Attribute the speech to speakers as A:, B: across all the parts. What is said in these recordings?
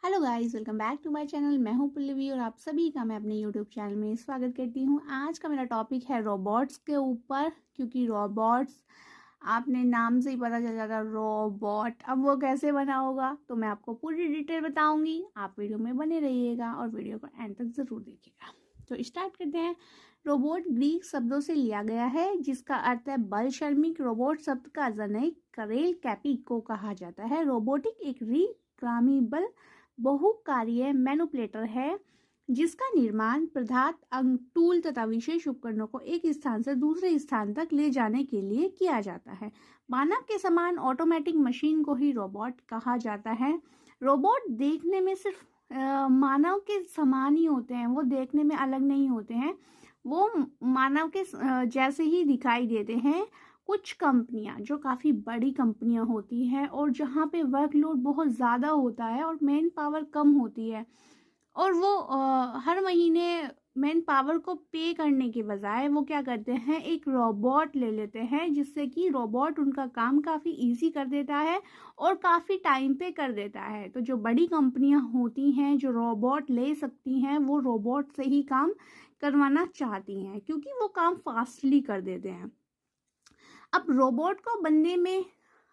A: Hello guys, welcome back to my channel. मैं हूं पल्लवी और आप सभी का मैं अपने यूट्यूब चैनल में स्वागत करती हूं। आज का मेरा टॉपिक है रोबोट्स के ऊपर, क्योंकि रोबोट्स आपने नाम से ही पता चल जाता रोबोट। अब वो कैसे बना होगा तो मैं आपको पूरी डिटेल बताऊंगी। आप वीडियो में बने रहिएगा और वीडियो को एंड तक ज़रूर देखिएगा। तो स्टार्ट करते हैं। रोबोट ग्रीक शब्दों से लिया गया है जिसका अर्थ है बल श्रमिक। रोबोट शब्द का जनक करेल कैपी को कहा जाता है। रोबोटिक एक रिप्रोग्रामेबल बहुकार्य मैनिपुलेटर है जिसका निर्माण पदार्थ, अंग, टूल तथा विशेष उपकरणों को एक स्थान से दूसरे स्थान तक ले जाने के लिए किया जाता है। मानव के समान ऑटोमेटिक मशीन को ही रोबोट कहा जाता है। रोबोट देखने में सिर्फ मानव के समान ही होते हैं, वो देखने में अलग नहीं होते हैं, वो मानव के जैसे ही दिखाई देते हैं। कुछ कंपनियां जो काफ़ी बड़ी कंपनियां होती हैं और जहाँ पे वर्कलोड बहुत ज़्यादा होता है और मैन पावर कम होती है और वो हर महीने मैन पावर को पे करने के बजाय वो क्या करते हैं, एक रोबोट ले लेते हैं जिससे कि रोबोट उनका काम काफ़ी इजी कर देता है और काफ़ी टाइम पे कर देता है। तो जो बड़ी कंपनियां होती हैं जो रोबोट ले सकती हैं वो रोबोट से ही काम करवाना चाहती हैं क्योंकि वो काम फास्टली कर देते हैं। अब रोबोट को बनने में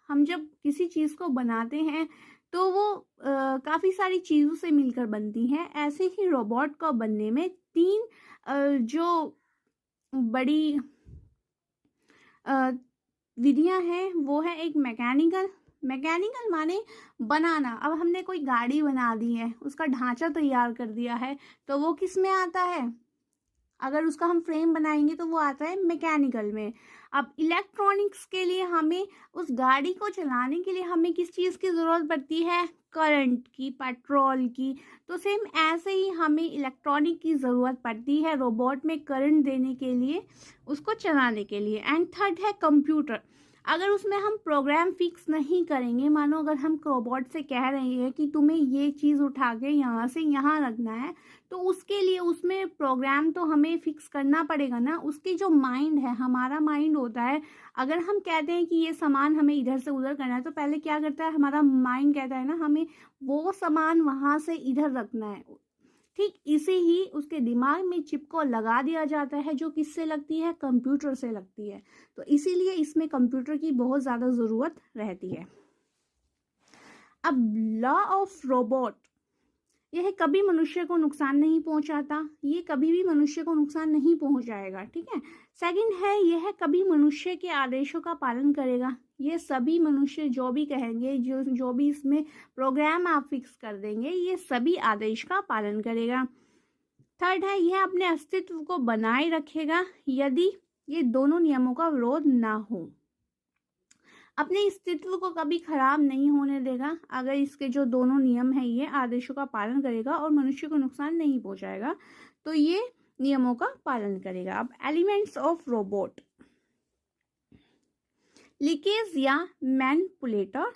A: हम जब किसी चीज़ को बनाते हैं तो वो काफ़ी सारी चीज़ों से मिलकर बनती हैं। ऐसे ही रोबोट को बनने में तीन जो बड़ी विधियां हैं वो है एक मैकेनिकल माने बनाना। अब हमने कोई गाड़ी बना दी है, उसका ढांचा तैयार कर दिया है, तो वो किस में आता है? अगर उसका हम फ्रेम बनाएंगे तो वो आता है मैकेनिकल में। अब इलेक्ट्रॉनिक्स के लिए हमें उस गाड़ी को चलाने के लिए हमें किस चीज़ की ज़रूरत पड़ती है? करंट की, पेट्रोल की। तो सेम ऐसे ही हमें इलेक्ट्रॉनिक की ज़रूरत पड़ती है रोबोट में करंट देने के लिए, उसको चलाने के लिए। एंड थर्ड है कंप्यूटर। अगर उसमें हम प्रोग्राम फिक्स नहीं करेंगे, मानो अगर हम रोबोट से कह रहे हैं कि तुम्हें ये चीज़ उठा के यहाँ से यहाँ रखना है, तो उसके लिए उसमें प्रोग्राम तो हमें फिक्स करना पड़ेगा ना। उसकी जो माइंड है, हमारा माइंड होता है, अगर हम कहते हैं कि ये सामान हमें इधर से उधर करना है तो पहले क्या करता है, हमारा माइंड कहता है ना हमें वो सामान वहाँ से इधर रखना है। ठीक इसे ही उसके दिमाग में चिप को लगा दिया जाता है जो किससे लगती है? कंप्यूटर से लगती है। तो इसीलिए इसमें कंप्यूटर की बहुत ज़्यादा ज़रूरत रहती है। अब लॉ ऑफ रोबोट, यह कभी मनुष्य को नुकसान नहीं पहुंचाता, ये कभी भी मनुष्य को नुकसान नहीं पहुंचाएगा। ठीक है। सेकंड है, यह कभी मनुष्य के आदेशों का पालन करेगा। ये सभी मनुष्य जो भी कहेंगे, जो भी इसमें प्रोग्राम आप फिक्स कर देंगे, ये सभी आदेश का पालन करेगा। थर्ड है, यह अपने अस्तित्व को बनाए रखेगा यदि ये दोनों नियमों का विरोध ना हो। अपने अस्तित्व को कभी खराब नहीं होने देगा अगर इसके जो दोनों नियम हैं, ये आदेशों का पालन करेगा और मनुष्य को नुकसान नहीं पहुंचाएगा, तो ये नियमों का पालन करेगा। अब एलिमेंट्स ऑफ रोबोट, लीकेज या manipulator,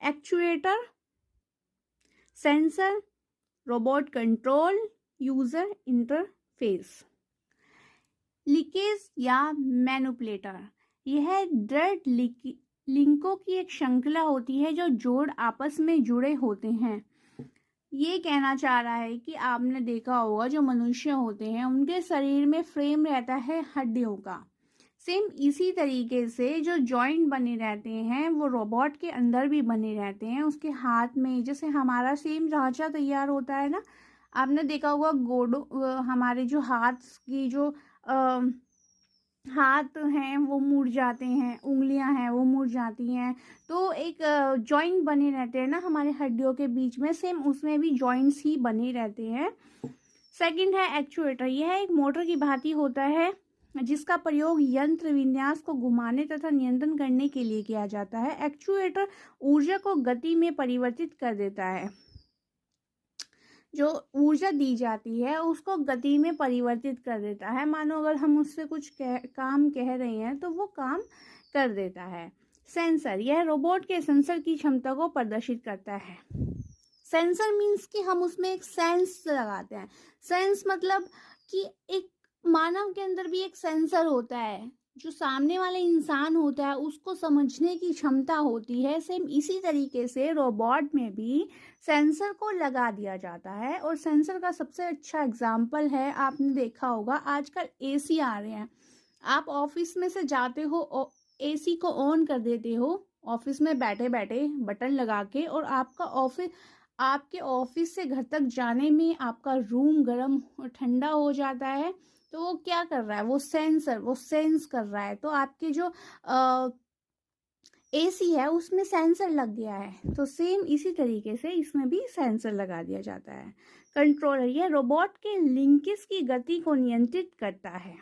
A: actuator, sensor, robot control, user interface. Leakage या मैनिपुलेटर, यह डर्ट लिंकों की एक श्रृंखला होती है जो जोड़ आपस में जुड़े होते हैं। ये कहना चाह रहा है कि आपने देखा होगा जो मनुष्य होते हैं उनके शरीर में फ्रेम रहता है हड्डियों का। सेम इसी तरीके से जो जॉइंट बने रहते हैं वो रोबोट के अंदर भी बने रहते हैं। उसके हाथ में जैसे हमारा सेम ढांचा तैयार होता है ना, आपने देखा होगा हमारे जो हाथ की जो हाथ हैं वो मुड़ जाते हैं, उंगलियां हैं वो मुड़ जाती हैं, तो एक जॉइंट बने रहते हैं ना हमारे हड्डियों के बीच में, सेम उसमें भी जॉइंट्स ही बने रहते हैं। सेकंड है एक्चुएटर, यह एक मोटर की भांति होता है जिसका प्रयोग यंत्र विन्यास को घुमाने तथा नियंत्रण करने के लिए किया जाता है। एक्चुएटर ऊर्जा को गति में परिवर्तित कर देता है। जो ऊर्जा दी जाती है उसको गति में परिवर्तित कर देता है। मानो अगर हम उससे कुछ काम कह रहे हैं तो वो काम कर देता है। सेंसर, यह रोबोट के सेंसर की क्षमता को प्रदर्शित करता है। सेंसर मीन्स कि हम उसमें एक सेंस लगाते हैं। सेंस मतलब कि एक मानव के अंदर भी एक सेंसर होता है जो सामने वाला इंसान होता है उसको समझने की क्षमता होती है, सेम इसी तरीके से रोबोट में भी सेंसर को लगा दिया जाता है। और सेंसर का सबसे अच्छा एग्जाम्पल है, आपने देखा होगा आजकल एसी आ रहे हैं। आप ऑफिस में से जाते हो, एसी को ऑन कर देते हो ऑफिस में बैठे बैठे बटन लगा के, और आपके ऑफिस से घर तक जाने में आपका रूम गर्म और ठंडा हो जाता है। तो वो क्या कर रहा है, वो सेंस कर रहा है। तो आपके जो एसी है उसमें सेंसर लग गया है, तो सेम इसी तरीके से इसमें भी सेंसर लगा दिया जाता है। कंट्रोलर, ये रोबोट के लिंक्स की गति को नियंत्रित करता है।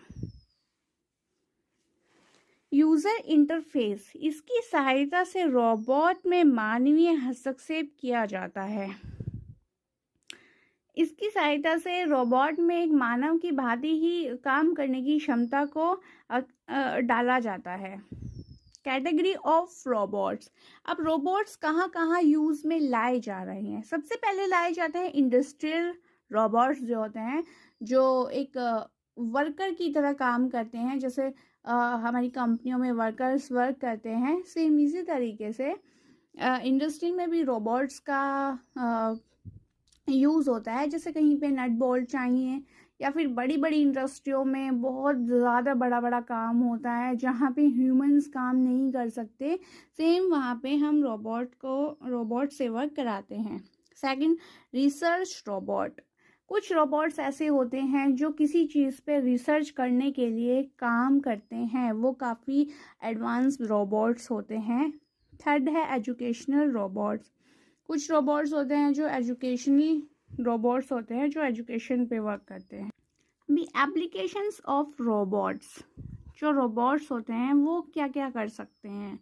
A: यूजर इंटरफेस, इसकी सहायता से रोबोट में मानवीय हस्तक्षेप किया जाता है। इसकी सहायता से रोबोट में एक मानव की भांति ही काम करने की क्षमता को डाला जाता है। कैटेगरी ऑफ रोबोट्स, अब रोबोट्स कहाँ कहाँ यूज में लाए जा रहे हैं। सबसे पहले लाए जाते हैं इंडस्ट्रियल रोबोट्स, जो होते हैं जो एक वर्कर की तरह काम करते हैं, जैसे हमारी कंपनियों में वर्कर्स वर्क करते हैं, सेम इसी तरीके से इंडस्ट्री में भी रोबोट्स का यूज़ होता है। जैसे कहीं पे नट बोल्ट चाहिए, या फिर बड़ी बड़ी इंडस्ट्रियों में बहुत ज़्यादा बड़ा बड़ा काम होता है जहाँ पे ह्यूमंस काम नहीं कर सकते, सेम वहाँ पे हम रोबोट से वर्क कराते हैं। सेकंड, रिसर्च रोबोट, कुछ रोबोट्स ऐसे होते हैं जो किसी चीज़ पे रिसर्च करने के लिए काम करते हैं, वो काफ़ी एडवांस रोबोट्स होते हैं। थर्ड है एजुकेशनल रोबोट्स, कुछ रोबोट्स होते हैं जो एजुकेशन पे वर्क करते हैं। अभी एप्लीकेशंस ऑफ रोबोट्स, जो रोबोट्स होते हैं वो क्या क्या कर सकते हैं।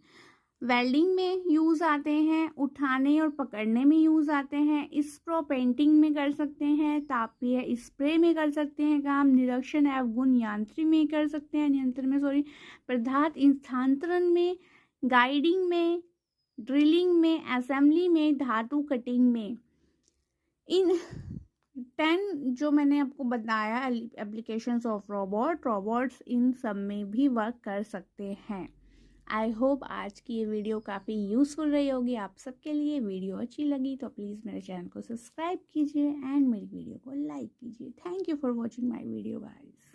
A: वेल्डिंग में यूज़ आते हैं, उठाने और पकड़ने में यूज़ आते हैं, स्प्रो पेंटिंग में कर सकते हैं, तापीय स्प्रे में कर सकते हैं काम, निरीक्षण एवं गुण नियंत्रण में पदार्थ स्थानांतरण में, गाइडिंग में, ड्रिलिंग में, असेंबली में, धातु कटिंग में। इन 10 जो मैंने आपको बताया एप्लीकेशंस ऑफ रोबोट्स इन सब में भी वर्क कर सकते हैं। आई होप आज की ये वीडियो काफ़ी यूज़फुल रही होगी आप सबके लिए। वीडियो अच्छी लगी तो प्लीज़ मेरे चैनल को सब्सक्राइब कीजिए एंड मेरी वीडियो को लाइक कीजिए। Thank you for watching my video guys.